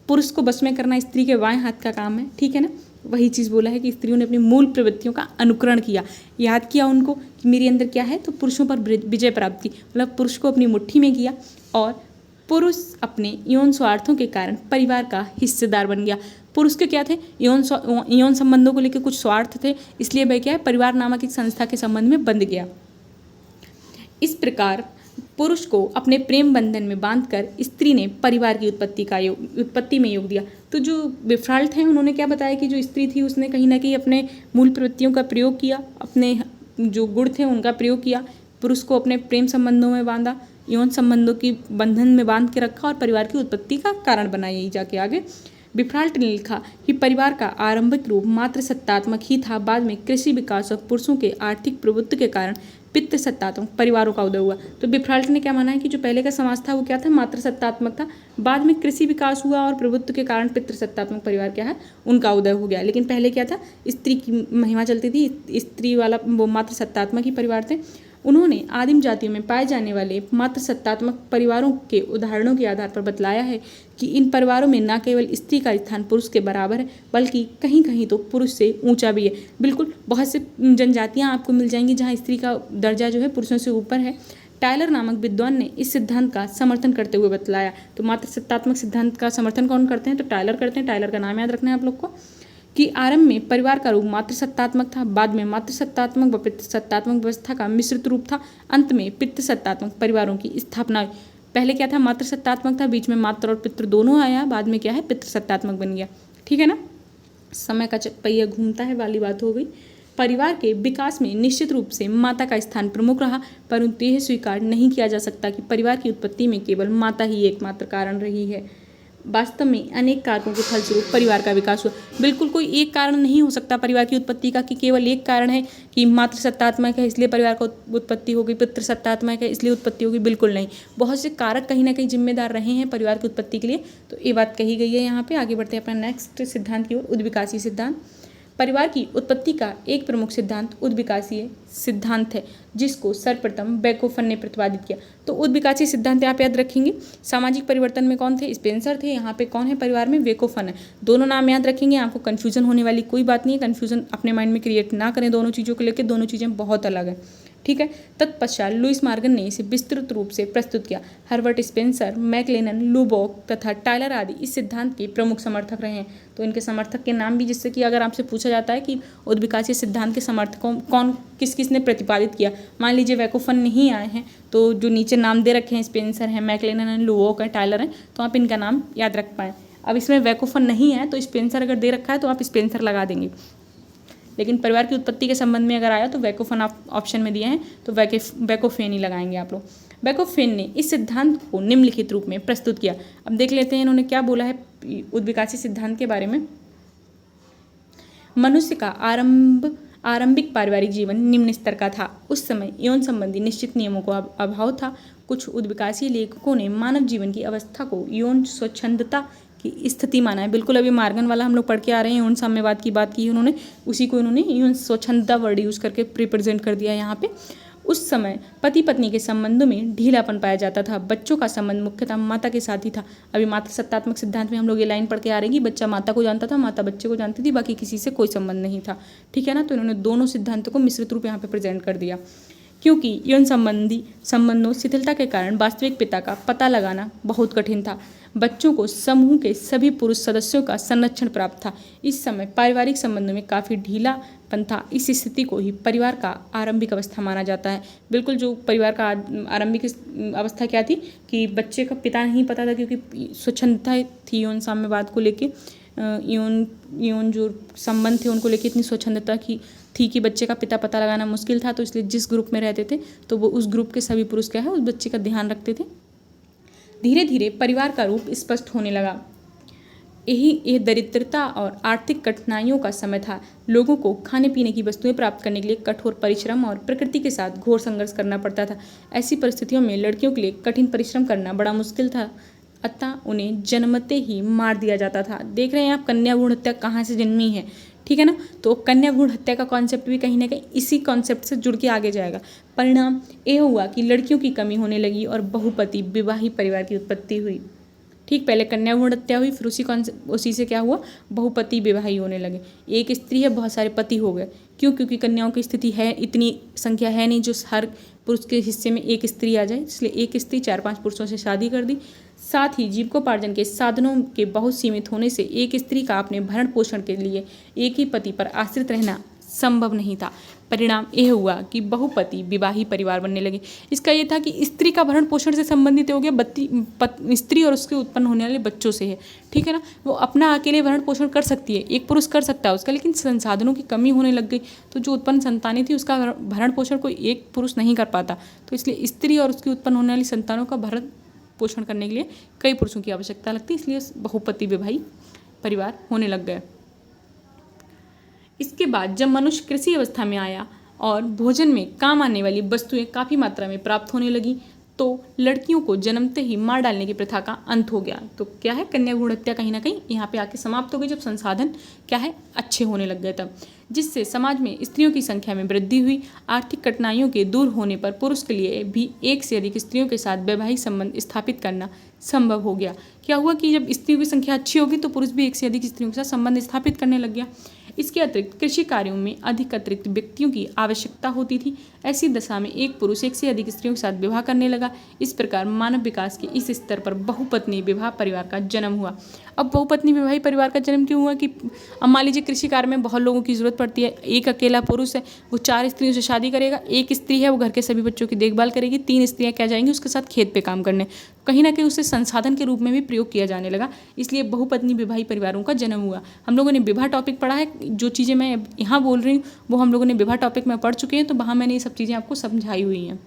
पुरुष को बस में करना स्त्री के बाएं हाथ का काम है, ठीक है ना। वही चीज़ बोला है कि स्त्रियों ने अपनी मूल प्रवृत्तियों का अनुकरण किया, याद किया उनको कि मेरे अंदर क्या है, तो पुरुषों पर विजय प्राप्त की, मतलब पुरुष को अपनी मुट्ठी में किया, और पुरुष अपने यौन स्वार्थों के कारण परिवार का हिस्सेदार बन गया। पुरुष के क्या थे, यौन संबंधों को लेकर कुछ स्वार्थ थे, इसलिए वह क्या है, परिवार नामक एक संस्था के संबंध में बंध गया। इस प्रकार पुरुष को अपने प्रेम बंधन में बांधकर स्त्री ने परिवार की उत्पत्ति में योग दिया। तो जो विफ्राल्ट हैं उन्होंने क्या बताया कि जो स्त्री थी उसने कहीं ना कहीं अपने मूल प्रवृत्तियों का प्रयोग किया, अपने जो गुण थे उनका प्रयोग किया, पुरुष को अपने प्रेम संबंधों में बांधा, यौन संबंधों की बंधन में बांध के रखा और परिवार की उत्पत्ति का कारण बना। यही जाके आगे विफ्राल्ट ने लिखा कि परिवार का आरंभिक रूप मातृसत्तात्मक ही था, बाद में कृषि विकास और पुरुषों के आर्थिक प्रभुत्व के कारण पितृसत्तात्मक परिवारों का उदय हुआ। तो विफ्राल्ट ने क्या माना है कि जो पहले का समाज था वो क्या था, मातृसत्तात्मक था, बाद में कृषि विकास हुआ और प्रभुत्व के कारण पितृसत्तात्मक परिवार क्या है, उनका उदय हो गया। लेकिन पहले क्या था, स्त्री की महिमा चलती थी, स्त्री वाला वो मातृसत्तात्मक ही परिवार थे। उन्होंने आदिम जातियों में पाए जाने वाले मातृसत्तात्मक परिवारों के उदाहरणों के आधार पर बतलाया है कि इन परिवारों में न केवल स्त्री का स्थान पुरुष के बराबर है, बल्कि कहीं कहीं तो पुरुष से ऊंचा भी है। बिल्कुल, बहुत से जनजातियां आपको मिल जाएंगी जहां स्त्री का दर्जा जो है पुरुषों से ऊपर है। टायलर नामक विद्वान ने इस सिद्धांत का समर्थन करते हुए बतलाया। तो मातृसत्तात्मक सिद्धांत का समर्थन कौन करते हैं, तो टायलर करते हैं। टायलर का नाम याद रखना है आप लोग को, कि आरंभ में परिवार का रूप मातृसत्तात्मक था, बाद में मातृसत्तात्मक व पितृसत्तात्मक व्यवस्था का मिश्रित रूप था, अंत में पितृसत्तात्मक परिवारों की स्थापना हुई। पहले क्या था, मातृसत्तात्मक था, बीच में मातृ और पितृ दोनों आया, बाद में क्या है, पितृसत्तात्मक बन गया। ठीक है ना, समय का पहिया घूमता है वाली बात हो गई। परिवार के विकास में निश्चित रूप से माता का स्थान प्रमुख रहा, परंतु यह स्वीकार नहीं किया जा सकता कि परिवार की उत्पत्ति में केवल माता ही एकमात्र कारण रही है। वास्तव में अनेक कारकों के फलस्वरूप परिवार का विकास हुआ। बिल्कुल कोई एक कारण नहीं हो सकता परिवार की उत्पत्ति का, कि केवल एक कारण है कि मातृसत्तात्मक है इसलिए परिवार का उत्पत्ति हो गई, पितृसत्तात्मक है इसलिए उत्पत्ति होगी, बिल्कुल नहीं। बहुत से कारक कहीं ना कहीं जिम्मेदार रहे हैं परिवार की उत्पत्ति के लिए, तो ये बात कही गई है यहाँ पे। आगे बढ़ते हैं अपना नेक्स्ट सिद्धांत की ओर, उद्विकासीय सिद्धांत। परिवार की उत्पत्ति का एक प्रमुख सिद्धांत उद्विकासीय सिद्धांत है, जिसको सर्वप्रथम बेकोफन ने प्रतिपादित किया। तो उद्विकासीय सिद्धांत यहाँ पे याद रखेंगे। सामाजिक परिवर्तन में कौन थे, स्पेंसर थे। यहाँ पे कौन है परिवार में, बेकोफन है। दोनों नाम याद रखेंगे, आपको कन्फ्यूजन होने वाली कोई बात नहीं है। कन्फ्यूजन अपने माइंड में क्रिएट ना करें दोनों चीज़ों को लेकर, दोनों चीज़ें बहुत अलग हैं। ठीक है, तत्पश्चात लुईस मॉर्गन ने इसे विस्तृत रूप से प्रस्तुत किया। हर्बर्ट स्पेंसर, मैकलेनन, लुबॉक तथा टायलर आदि इस सिद्धांत के प्रमुख समर्थक रहे हैं। तो इनके समर्थक के नाम भी, जिससे कि अगर आपसे पूछा जाता है कि उद्विकासीय सिद्धांत के समर्थकों कौन किस किस ने प्रतिपादित किया, मान लीजिए वैकोफन नहीं आए हैं, तो जो नीचे नाम दे रखे हैं स्पेंसर हैं, मैकलेनन हैं, लुबॉक हैं, टायलर हैं, तो आप इनका नाम याद रख पाएँ। अब इसमें वैकोफन नहीं है तो स्पेंसर अगर दे रखा है तो आप स्पेंसर लगा देंगे, लेकिन परिवार की उत्पत्ति के संबंध में अगर आया तो वैकोफन आप ऑप्शन में दिए हैं तो वैकोफेन ही लगाएंगे आप लोग। वैकोफेन ने इस सिद्धांत को निम्नलिखित रूप में प्रस्तुत किया। अब देख लेते हैं इन्होंने क्या बोला है उद्विकासीय सिद्धांत के बारे में। मनुष्य का आरंभिक पारिवारिक जीवन निम्न स्तर का था। उस समय यौन संबंधी निश्चित नियमों का अभाव था। कुछ उद्विकासीय लेखकों ने मानव जीवन की अवस्था को यौन स्वच्छंदता की स्थिति माना है। बिल्कुल अभी मार्गन वाला हम लोग पढ़ के आ रहे हैं, यौन साम्यवाद की बात की उन्होंने, उसी को इन्होंने यौन स्वच्छंदता वर्ड यूज करके रिप्रेजेंट कर दिया यहाँ पे। उस समय पति पत्नी के संबंधों में ढीलापन पाया जाता था। बच्चों का संबंध मुख्यतः माता के साथ ही था। अभी मातृसत्तात्मक सिद्धांत में हम लोग ये लाइन पढ़ के आ रहे हैं कि बच्चा माता को जानता था, माता बच्चे को जानती थी, बाकी किसी से कोई संबंध नहीं था। ठीक है ना, तो इन्होंने दोनों सिद्धांतों को मिश्रित रूप यहाँ पे प्रेजेंट कर दिया। क्योंकि यौन संबंधों शिथिलता के कारण वास्तविक पिता का पता लगाना बहुत कठिन था। बच्चों को समूह के सभी पुरुष सदस्यों का संरक्षण प्राप्त था। इस समय पारिवारिक संबंधों में काफ़ी ढीलापन था। इस स्थिति को ही परिवार का आरंभिक अवस्था माना जाता है। बिल्कुल जो परिवार का आरंभिक अवस्था क्या थी कि बच्चे का पिता नहीं पता था, क्योंकि स्वच्छंदता थी यौन साम्यवाद को लेके, यौन जो संबंध थे उनको लेके इतनी स्वच्छंदता की थी कि बच्चे का पिता पता लगाना मुश्किल था। तो इसलिए जिस ग्रुप में रहते थे तो वो उस ग्रुप के सभी पुरुष क्या है उस बच्चे का ध्यान रखते थे। धीरे धीरे परिवार का रूप स्पष्ट होने लगा। यह दरिद्रता और आर्थिक कठिनाइयों का समय था। लोगों को खाने पीने की वस्तुएं प्राप्त करने के लिए कठोर परिश्रम और प्रकृति के साथ घोर संघर्ष करना पड़ता था। ऐसी परिस्थितियों में लड़कियों के लिए कठिन परिश्रम करना बड़ा मुश्किल था, अतः उन्हें जन्मते ही मार दिया जाता था। देख रहे हैं आप कन्या भ्रूण हत्या कहाँ से जन्मी है, ठीक है ना। तो कन्या भ्रूण हत्या का कॉन्सेप्ट भी कहीं ना कहीं इसी कॉन्सेप्ट से जुड़ के आगे जाएगा। परिणाम यह हुआ कि लड़कियों की कमी होने लगी और बहुपति विवाही परिवार की उत्पत्ति हुई। ठीक, पहले कन्या भ्रूण हत्या हुई, फिर उसी से क्या हुआ, बहुपति विवाही होने लगे। एक स्त्री है, बहुत सारे पति हो गए। क्यों? क्योंकि कन्याओं की स्थिति है, इतनी संख्या है नहीं जो हर पुरुष के हिस्से में एक स्त्री आ जाए, इसलिए एक स्त्री 4-5 पुरुषों से शादी कर दी। साथ ही जीविकोपार्जन के साधनों के बहुत सीमित होने से एक स्त्री का अपने भरण पोषण के लिए एक ही पति पर आश्रित रहना संभव नहीं था। परिणाम यह हुआ कि बहुपति विवाही परिवार बनने लगे। इसका यह था कि स्त्री का भरण पोषण से संबंधित हो गया स्त्री और उसके उत्पन्न होने वाले बच्चों से है, ठीक है ना। वो अपना अकेले भरण पोषण कर सकती है, एक पुरुष कर सकता है उसका, लेकिन संसाधनों की कमी होने लग गई तो जो उत्पन्न संतानें थी उसका भरण पोषण कोई एक पुरुष नहीं कर पाता। तो इसलिए स्त्री और उसकी उत्पन्न होने वाली संतानों का भरण पोषण करने के लिए कई पुरुषों की आवश्यकता लगती, इसलिए बहुपति विवाही परिवार होने लग गए। इसके बाद जब मनुष्य कृषि अवस्था में आया और भोजन में काम आने वाली वस्तुएं काफ़ी मात्रा में प्राप्त होने लगी तो लड़कियों को जन्मते ही मार डालने की प्रथा का अंत हो गया। तो क्या है, कन्या भ्रूण हत्या कहीं ना कहीं यहाँ पे आके समाप्त हो गई जब संसाधन क्या है अच्छे होने लग गए तब, जिससे समाज में स्त्रियों की संख्या में वृद्धि हुई। आर्थिक कठिनाइयों के दूर होने पर पुरुष के लिए भी एक से अधिक स्त्रियों के साथ वैवाहिक संबंध स्थापित करना संभव हो गया। क्या हुआ कि जब स्त्रियों की संख्या अच्छी होगी तो पुरुष भी एक से अधिक स्त्रियों के साथ संबंध स्थापित करने लग गया। इसके अतिरिक्त कृषि कार्यों में अधिक अतिरिक्त व्यक्तियों की आवश्यकता होती थी। ऐसी दशा में एक पुरुष एक से अधिक स्त्रियों के साथ विवाह करने लगा। इस प्रकार मानव विकास के इस स्तर पर बहुपत्नी विवाह परिवार का जन्म हुआ। अब बहुपत्नी विवाहित परिवार का जन्म क्यों हुआ कि अब मान लीजिए कृषि कार्य में बहुत लोगों की ज़रूरत पड़ती है, एक अकेला पुरुष है वो 4 स्त्रियों से शादी करेगा, एक स्त्री है वो घर के सभी बच्चों की देखभाल करेगी, 3 स्त्रियाँ क्या जाएंगी उसके साथ खेत पे काम करने, कहीं ना कहीं उसे संसाधन के रूप में भी प्रयोग किया जाने लगा, इसलिए बहुपत्नी विवाहित परिवारों का जन्म हुआ। हम लोगों ने विवाह टॉपिक पढ़ा है, जो चीज़ें मैं यहाँ बोल रही हूँ वो हम लोगों ने विवाह टॉपिक में पढ़ चुके हैं, तो वहाँ मैंने ये सब चीज़ें आपको समझाई हुई हैं।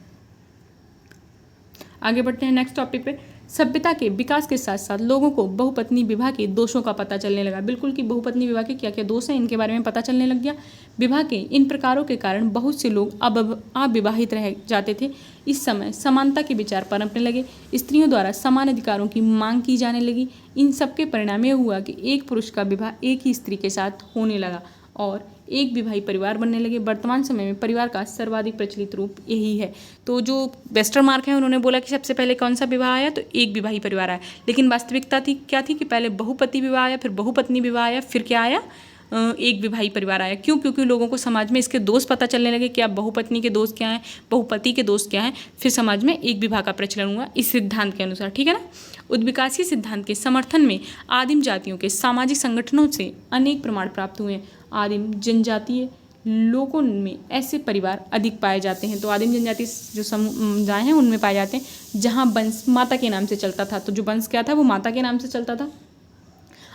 आगे बढ़ते हैं नेक्स्ट टॉपिक पे। सभ्यता के विकास के साथ साथ लोगों को बहुपत्नी विवाह के दोषों का पता चलने लगा। बिल्कुल कि बहुपत्नी विवाह के क्या क्या दोष हैं इनके बारे में पता चलने लग गया। विवाह के इन प्रकारों के कारण बहुत से लोग अविवाहित रह जाते थे। इस समय समानता के विचार पनपने लगे, स्त्रियों द्वारा समान अधिकारों की मांग की जाने लगी। इन सबके परिणाम यह हुआ कि एक पुरुष का विवाह एक ही स्त्री के साथ होने लगा और एक विवाहित परिवार बनने लगे। वर्तमान समय में परिवार का सर्वाधिक प्रचलित रूप यही है। तो जो वेस्टरमार्क है उन्होंने बोला कि सबसे पहले कौन सा विवाह आया, तो एक विवाहित परिवार आया, लेकिन वास्तविकता थी क्या थी कि पहले बहुपति विवाह आया, फिर बहुपत्नी विवाह आया, फिर क्या आया, एक विवाहित परिवार आया। क्यों? क्योंकि लोगों को समाज में इसके दोष पता चलने लगे कि अब बहुपत्नी के दोष क्या हैं, बहुपति के दोष क्या हैं, फिर समाज में एक विवाह का प्रचलन हुआ इस सिद्धांत के अनुसार, ठीक है ना। उद्विकासीय सिद्धांत के समर्थन में आदिम जातियों के सामाजिक संगठनों से अनेक प्रमाण प्राप्त हुए हैं। आदिम जनजातीय लोगों में ऐसे परिवार अधिक पाए जाते हैं। तो आदिम जनजाति जो समुदाय हैं उनमें पाए जाते हैं जहाँ वंश माता के नाम से चलता था। तो जो वंश क्या था वो माता के नाम से चलता था,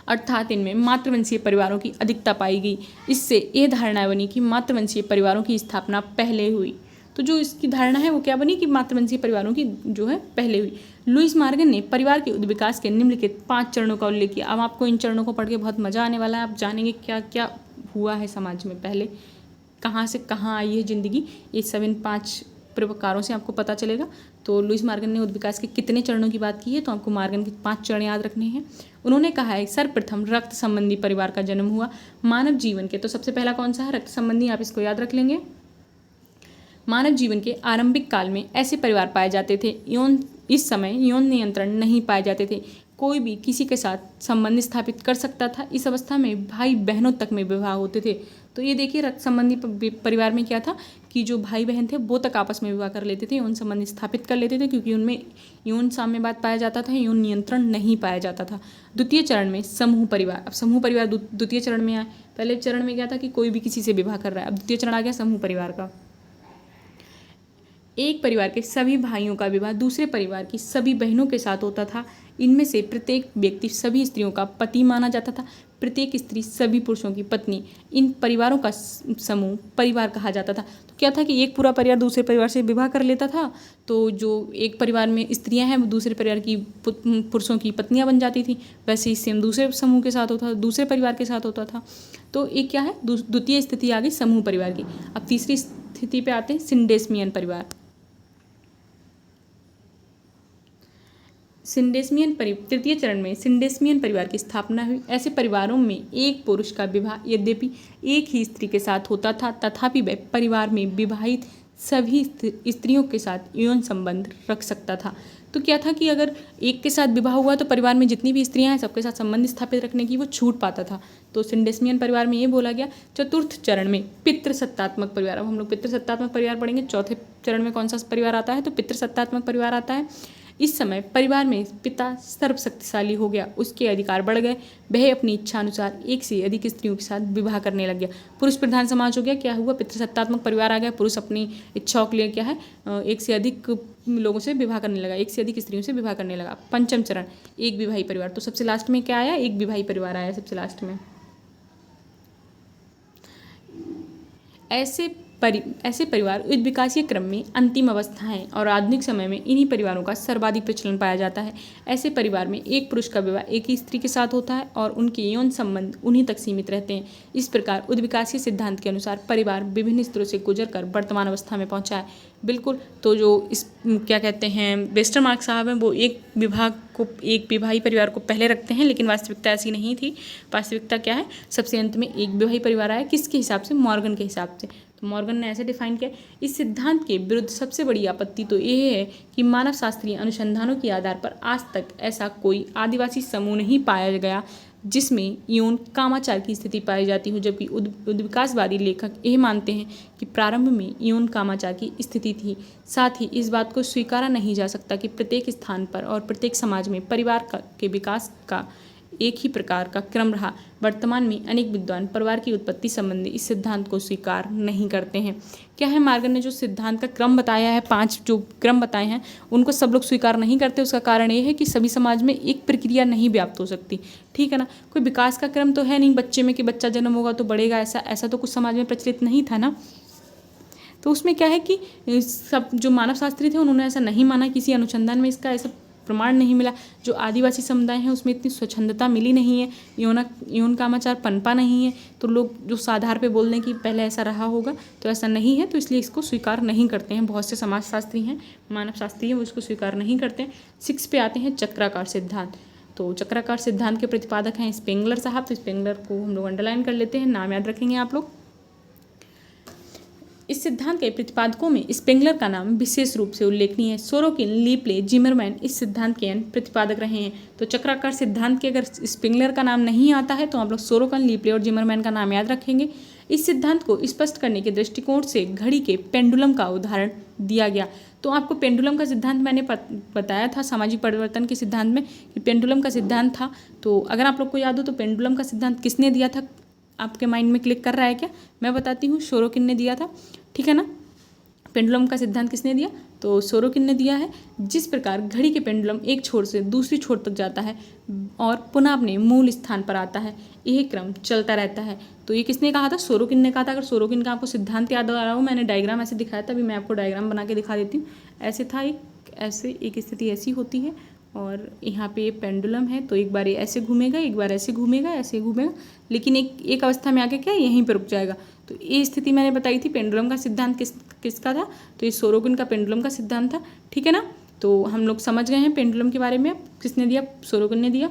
अर्थात इनमें मातृवंशीय परिवारों की अधिकता पाई गई। इससे ये धारणा बनी कि मातृवंशीय परिवारों की स्थापना पहले हुई। तो जो इसकी धारणा है वो क्या बनी कि मातृवंशीय परिवारों की जो है पहले हुई। लुईस मॉर्गन ने परिवार के विकास के निम्नलिखित 5 चरणों का उल्लेख किया। अब आपको इन चरणों को पढ़ के बहुत मजा आने वाला है। आप जानेंगे क्या क्या हुआ है समाज में, पहले कहाँ से कहाँ आई है ज़िंदगी, ये सब इन 5 प्रकारों से आपको पता चलेगा। तो लुईस मॉर्गन ने विकास के कितने चरणों की बात की है, तो आपको मॉर्गन के 5 चरण याद रखने हैं। उन्होंने कहा है सर्वप्रथम रक्त संबंधी परिवार का जन्म हुआ मानव जीवन के। तो सबसे पहला कौन सा है? रक्त संबंधी। आप इसको याद रख लेंगे। मानव जीवन के आरंभिक काल में ऐसे परिवार पाए जाते थे। इस समय यौन नियंत्रण नहीं पाए जाते थे, कोई भी किसी के साथ संबंध स्थापित कर सकता था। इस अवस्था में भाई बहनों तक में विवाह होते थे। तो ये देखिए रक्त संबंधी परिवार में क्या था कि जो भाई बहन थे वो तक आपस में विवाह कर लेते थे, यौन संबंध स्थापित कर लेते थे, क्योंकि उनमें यौन साम्यवाद पाया जाता था, यौन नियंत्रण नहीं पाया जाता था। द्वितीय चरण में समूह परिवार। अब समूह परिवार द्वितीय चरण में आया। पहले चरण में क्या था कि कोई भी किसी से विवाह कर रहा है, अब द्वितीय चरण आ गया समूह परिवार का। एक परिवार के सभी भाइयों का विवाह दूसरे परिवार की सभी बहनों के साथ होता था। इनमें से प्रत्येक व्यक्ति सभी स्त्रियों का पति माना जाता था, प्रत्येक स्त्री सभी पुरुषों की पत्नी। इन परिवारों का समूह परिवार कहा जाता था। तो क्या था कि एक पूरा परिवार दूसरे परिवार से विवाह कर लेता था, तो जो एक परिवार में स्त्रियां हैं वो दूसरे परिवार की पुरुषों की पत्नियां बन जाती थी। वैसे ही सेम दूसरे समूह के साथ होता था, दूसरे परिवार के साथ होता था। तो एक क्या है, द्वितीय स्थिति आ गई समूह परिवार की। अब तीसरी स्थिति पे आते हैं सिंडेस्मियन परिवार। तृतीय चरण में सिंडेस्मियन परिवार की स्थापना हुई। ऐसे परिवारों में एक पुरुष का विवाह यद्यपि एक ही स्त्री के साथ होता था, तथापि वह परिवार में विवाहित सभी स्त्रियों के साथ यौन संबंध रख सकता था। तो क्या था कि अगर एक के साथ विवाह हुआ तो परिवार में जितनी भी स्त्रियां हैं सबके साथ संबंध स्थापित रखने की वो छूट पाता था। तो सिंडेस्मियन परिवार में ये बोला गया। चतुर्थ चरण में पितृसत्तात्मक परिवार। अब हम लोग पितृसत्तात्मक परिवार पढ़ेंगे। चौथे चरण में कौन सा परिवार आता है, तो पितृसत्तात्मक परिवार आता है। इस समय परिवार में पिता सर्वशक्तिशाली हो गया, उसके अधिकार बढ़ गए, वह अपनी इच्छा अनुसार एक से अधिक स्त्रियों के साथ विवाह करने लग गया। पुरुष प्रधान समाज हो गया। क्या हुआ, पितृसत्तात्मक परिवार आ गया। पुरुष अपनी इच्छाओं के लिए क्या है एक से अधिक लोगों से विवाह करने लगा, एक से अधिक स्त्रियों से विवाह करने लगा। पंचम चरण एक विवाहित परिवार। तो सबसे लास्ट में क्या आया, एक विवाहित परिवार आया सबसे लास्ट में। ऐसे परिवार उद्विकासीय क्रम में अंतिम अवस्था हैं और आधुनिक समय में इन्हीं परिवारों का सर्वाधिक प्रचलन पाया जाता है। ऐसे परिवार में एक पुरुष का विवाह एक ही स्त्री के साथ होता है और उनके यौन संबंध उन्हीं तक सीमित रहते हैं। इस प्रकार उद्विकासीय सिद्धांत के अनुसार परिवार विभिन्न स्तरों से गुजरकर वर्तमान अवस्था में पहुंचा है। बिल्कुल। तो जो इस क्या कहते हैं वेस्टरमार्क साहब हैं वो एक विवाहित परिवार को पहले रखते हैं, लेकिन वास्तविकता ऐसी नहीं थी। वास्तविकता क्या है, सबसे अंत में एक विवाहित परिवार आया। किसके हिसाब से, मॉर्गन के हिसाब से। तो मॉर्गन ने ऐसे डिफाइन किया। इस सिद्धांत के विरुद्ध सबसे बड़ी आपत्ति तो ये है कि मानव शास्त्रीय अनुसंधानों के आधार पर आज तक ऐसा कोई आदिवासी समूह नहीं पाया गया जिसमें यौन कामाचार की स्थिति पाई जाती हो, जबकि उद्विकासवादी लेखक यह मानते हैं कि प्रारंभ में यौन कामाचार की स्थिति थी। साथ ही इस बात को स्वीकारा नहीं जा सकता कि प्रत्येक स्थान पर और प्रत्येक समाज में परिवार के विकास का एक ही प्रकार का क्रम रहा। वर्तमान में अनेक विद्वान परिवार की उत्पत्ति संबंधी इस सिद्धांत को स्वीकार नहीं करते हैं। क्या है, मार्गन ने जो सिद्धांत का क्रम बताया है, 5 जो क्रम बताए हैं, उनको सब लोग स्वीकार नहीं करते। उसका कारण ये है कि सभी समाज में एक प्रक्रिया नहीं व्याप्त हो सकती, ठीक है ना। कोई विकास का क्रम तो है नहीं बच्चे में कि बच्चा जन्म होगा तो बढ़ेगा, ऐसा तो कुछ समाज में प्रचलित नहीं था ना। तो उसमें क्या है कि सब जो मानव शास्त्री थे उन्होंने ऐसा नहीं माना, किसी अनुसंधान में इसका ऐसा प्रमाण नहीं मिला। जो आदिवासी समुदाय हैं उसमें इतनी स्वच्छंदता मिली नहीं है, यौन कामाचार पनपा नहीं है, तो लोग जो साधार पे बोल दें कि पहले ऐसा रहा होगा, तो ऐसा नहीं है, तो इसलिए इसको स्वीकार नहीं करते हैं। बहुत से समाजशास्त्री हैं, मानव शास्त्री हैं, वो इसको स्वीकार नहीं करते हैं। 6 पे आते हैं चक्राकार सिद्धांत। तो चक्राकार सिद्धांत के प्रतिपादक हैं स्पेंगलर साहब। तो स्पेंगलर को हम लोग अंडरलाइन कर लेते हैं, नाम याद रखेंगे आप लोग। इस सिद्धांत के प्रतिपादकों में स्पेंगलर का नाम विशेष रूप से उल्लेखनीय है। सोरोकिन, लीप्ले, जिमरमैन इस सिद्धांत के अन्य प्रतिपादक रहे हैं। तो चक्राकार सिद्धांत के अगर स्पेंगलर का नाम नहीं आता है तो आप लोग सोरोकिन, लीप्ले और जिमरमैन का नाम याद रखेंगे। इस सिद्धांत को स्पष्ट करने के दृष्टिकोण से घड़ी के पेंडुलम का उदाहरण दिया गया। तो आपको पेंडुलम का सिद्धांत मैंने बताया था सामाजिक परिवर्तन के सिद्धांत में कि पेंडुलम का सिद्धांत था। तो अगर आप लोग को याद हो तो पेंडुलम का सिद्धांत किसने दिया था, आपके माइंड में क्लिक कर रहा है क्या? मैं बताती हूँ, सोरोकिन ने दिया था, ठीक है ना। पेंडुलम का सिद्धांत किसने दिया? तो सोरोकिन ने दिया है। जिस प्रकार घड़ी के पेंडुलम एक छोर से दूसरी छोर तक जाता है और पुनः अपने मूल स्थान पर आता है, यह क्रम चलता रहता है। तो ये किसने कहा था? सोरोकिन ने कहा था। अगर सोरोकिन का आपको सिद्धांत याद आ रहा हो, मैंने डायग्राम ऐसे दिखाया था, अभी मैं आपको डायग्राम बना के दिखा देती हूँ। ऐसे था, एक स्थिति ऐसी होती है और यहाँ पे पेंडुलम है, तो एक बार ये ऐसे घूमेगा, एक बार ऐसे घूमेगा, ऐसे घूमेगा, लेकिन एक अवस्था में आके क्या यहीं पर रुक जाएगा। तो ये स्थिति मैंने बताई थी। पेंडुलम का सिद्धांत किसका था? तो ये सोरोकिन का पेंडुलम का सिद्धांत था, ठीक है ना। तो हम लोग समझ गए हैं पेंडुलम के बारे में। किसने दिया? सोरोकिन ने दिया।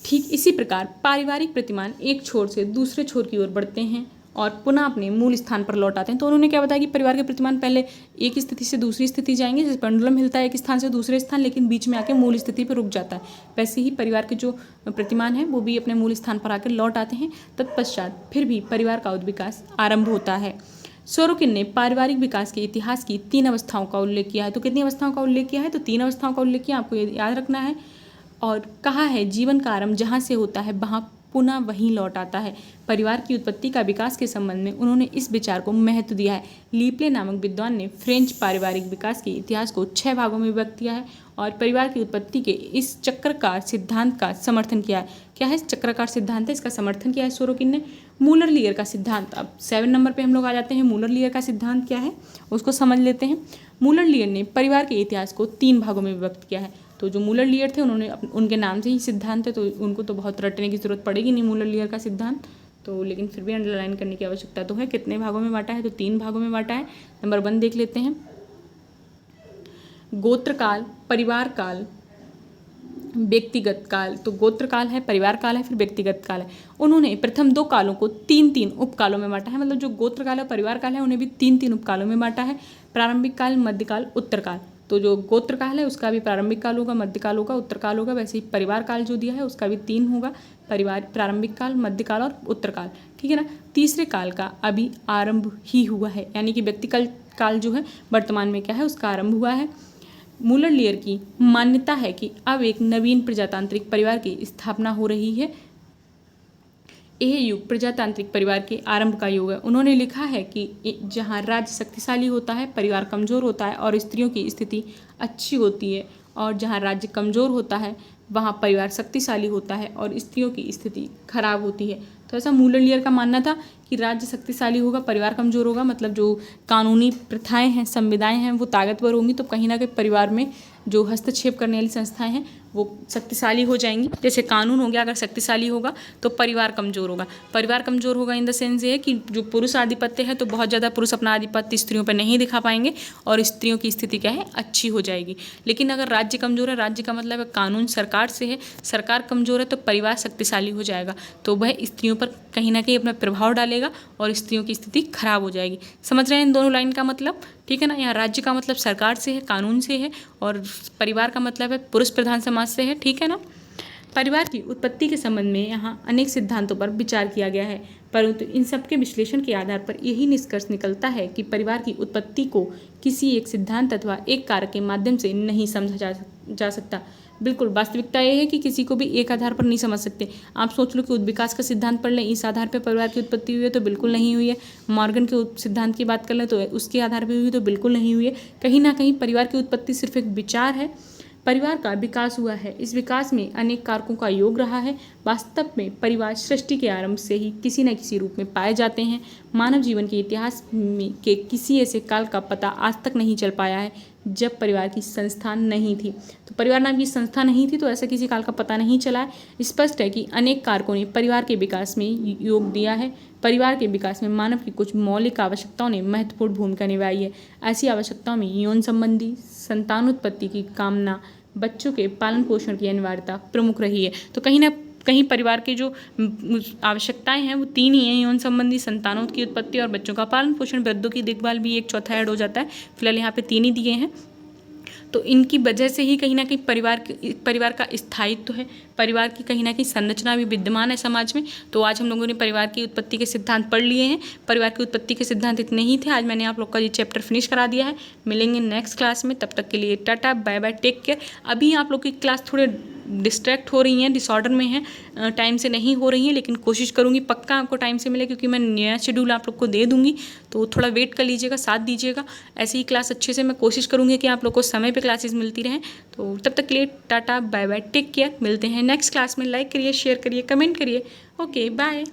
ठीक इसी प्रकार पारिवारिक प्रतिमान एक छोर से दूसरे छोर की ओर बढ़ते हैं और पुनः अपने मूल स्थान पर लौट आते हैं। तो उन्होंने क्या बताया कि परिवार के प्रतिमान पहले एक स्थिति से दूसरी स्थिति जाएंगे, जैसे पेंडुलम हिलता है एक स्थान से दूसरे स्थान, लेकिन बीच में आके मूल स्थिति पर रुक जाता है। वैसे ही परिवार के जो प्रतिमान हैं वो भी अपने मूल स्थान पर आकर लौट आते हैं। तत्पश्चात फिर भी परिवार का विकास आरंभ होता है। सोरोकिन ने पारिवारिक विकास के इतिहास की 3 अवस्थाओं का उल्लेख किया है। तो कितनी अवस्थाओं का उल्लेख किया है? तो 3 अवस्थाओं का उल्लेख किया, आपको याद रखना है। और कहा है जीवन का आरंभ जहाँ से होता है वहाँ पुनः वहीं लौट आता है। परिवार की उत्पत्ति का विकास के संबंध में उन्होंने इस विचार को महत्व दिया है। लीप्ले नामक विद्वान ने फ्रेंच पारिवारिक विकास के इतिहास को 6 भागों में विभक्त किया है और परिवार की उत्पत्ति के इस चक्राकार सिद्धांत का समर्थन किया है। क्या है? चक्राकार सिद्धांत है, इसका समर्थन किया है सोरोकिन ने। मूलर लियर का सिद्धांत, अब 7 नंबर पे हम लोग आ जाते हैं। मूलर लियर का सिद्धांत क्या है उसको समझ लेते हैं। मूलर लियर ने परिवार के इतिहास को 3 भागों में विभक्त किया है। तो जो मूलर लियर थे उन्होंने उनके नाम से ही सिद्धांत है, तो उनको तो बहुत रटने की जरूरत पड़ेगी नहीं मूलर लियर का सिद्धांत, तो लेकिन फिर भी अंडरलाइन करने की आवश्यकता तो है। कितने भागों में बांटा है? तो 3 भागों में बांटा है। नंबर 1 देख लेते हैं। गोत्र काल, परिवार काल, व्यक्तिगत काल। तो गोत्र काल है, परिवार काल है, फिर व्यक्तिगत काल है। उन्होंने प्रथम 2 कालों को 3-3 उपकालों में बांटा है। मतलब जो गोत्र काल है, परिवार काल है, उन्हें भी 3-3 उपकालों में बांटा है। प्रारंभिक काल, मध्यकाल, उत्तरकाल। तो जो गोत्र काल है उसका भी प्रारंभिक काल होगा, मध्यकाल होगा, उत्तरकाल होगा। वैसे ही परिवार काल जो दिया है उसका भी 3 होगा, प्रारंभिक काल, मध्यकाल और उत्तरकाल, ठीक है ना। तीसरे काल का अभी आरंभ ही हुआ है, यानी कि व्यक्तिगत काल जो है वर्तमान में क्या है उसका आरंभ हुआ है। मूलर लियर की मान्यता है कि अब एक नवीन प्रजातांत्रिक परिवार की स्थापना हो रही है। यह युग प्रजातांत्रिक परिवार के आरंभ का युग है। उन्होंने लिखा है कि जहाँ राज्य शक्तिशाली होता है, परिवार कमज़ोर होता है और स्त्रियों की स्थिति अच्छी होती है, और जहाँ राज्य कमज़ोर होता है वहाँ परिवार शक्तिशाली होता है और स्त्रियों की स्थिति खराब होती है। तो ऐसा मूलर लियर का मानना था कि राज्य शक्तिशाली होगा, परिवार कमज़ोर होगा। मतलब जो कानूनी प्रथाएं हैं, संविदाएं हैं, वो ताकतवर होंगी, तो कहीं ना कहीं परिवार में जो हस्तक्षेप करने वाली संस्थाएं हैं वो शक्तिशाली हो जाएंगी। जैसे कानून हो गया, अगर शक्तिशाली होगा तो परिवार कमज़ोर होगा। परिवार कमज़ोर होगा इन द सेंस ये है कि जो पुरुष आधिपत्य है, तो बहुत ज़्यादा पुरुष अपना आधिपत्य स्त्रियों पर नहीं दिखा पाएंगे और स्त्रियों की स्थिति क्या है, अच्छी हो जाएगी। लेकिन अगर राज्य कमज़ोर है, राज्य का मतलब है कानून सरकार से है, सरकार कमज़ोर है, तो परिवार शक्तिशाली हो जाएगा, तो वह स्त्रियों पर कहीं ना कहीं अपना प्रभाव डालेगा और स्त्रियों की स्थिति खराब हो जाएगी। समझ रहे हैं इन दोनों लाइन का मतलब, ठीक है ना। यहाँ राज्य का मतलब सरकार से है, कानून से है, और परिवार का मतलब है पुरुष प्रधान समाज से है, ठीक है ना। परिवार की उत्पत्ति के संबंध में यहाँ अनेक सिद्धांतों पर विचार किया गया है, परंतु इन सबके विश्लेषण के आधार पर यही निष्कर्ष निकलता है कि परिवार की उत्पत्ति को किसी एक सिद्धांत अथवा एक कारक के माध्यम से नहीं समझा जा सकता। बिल्कुल, वास्तविकता ये है कि किसी को भी एक आधार पर नहीं समझ सकते। आप सोच लो कि विकास का सिद्धांत पढ़ लें, इस आधार पर परिवार की उत्पत्ति हुई है, तो बिल्कुल नहीं हुई है। मॉर्गन के सिद्धांत की बात कर लें तो उसके आधार पर हुई, तो बिल्कुल नहीं हुई है। कहीं ना कहीं परिवार की उत्पत्ति सिर्फ एक विचार है, परिवार का विकास हुआ है। इस विकास में अनेक कारकों का योग रहा है। वास्तव में परिवार सृष्टि के आरंभ से ही किसी न किसी रूप में पाए जाते हैं। मानव जीवन के इतिहास में के किसी ऐसे काल का पता आज तक नहीं चल पाया है जब परिवार की संस्था नहीं थी। तो परिवार नाम की संस्था नहीं थी, तो ऐसा किसी काल का पता नहीं चला है। स्पष्ट है कि अनेक कारकों ने परिवार के विकास में योग दिया है। परिवार के विकास में मानव की कुछ मौलिक आवश्यकताओं ने महत्वपूर्ण भूमिका निभाई है। ऐसी आवश्यकताओं में यौन संबंधी संतानोत्पत्ति की कामना, बच्चों के पालन पोषण की अनिवार्यता प्रमुख रही है। तो कहीं ना कहीं परिवार की जो आवश्यकताएं हैं वो 3 ही हैं: यौन संबंधी, संतानों की उत्पत्ति और बच्चों का पालन पोषण। वृद्धों की देखभाल भी एक चौथा ऐड हो जाता है। फिलहाल यहाँ पे 3 ही दिए हैं। तो इनकी वजह से ही कहीं ना कहीं परिवार का स्थायित्व है, परिवार की कहीं ना कहीं संरचना भी विद्यमान है समाज में। तो आज हम लोगों ने परिवार की उत्पत्ति के सिद्धांत पढ़ लिए हैं। परिवार की उत्पत्ति के सिद्धांत इतने ही थे। आज मैंने आप लोग का ये चैप्टर फिनिश करा दिया है। मिलेंगे नेक्स्ट क्लास में, तब तक के लिए tata bye bye, take care. अभी आप लोग की क्लास थोड़े डिस्ट्रैक्ट हो रही हैं, डिसऑर्डर में हैं, टाइम से नहीं हो रही हैं, लेकिन कोशिश करूँगी पक्का आपको टाइम से मिले, क्योंकि मैं नया शेड्यूल आप लोग को दे दूँगी। तो थोड़ा वेट कर लीजिएगा, साथ दीजिएगा। ऐसे ही क्लास अच्छे से मैं कोशिश करूँगी कि आप लोग को समय पे क्लासेस मिलती रहें। तो तब तक के लिए tata bye bye, take care. मिलते हैं नेक्स्ट क्लास में। लाइक करिए, शेयर करिए, कमेंट करिए। Okay bye.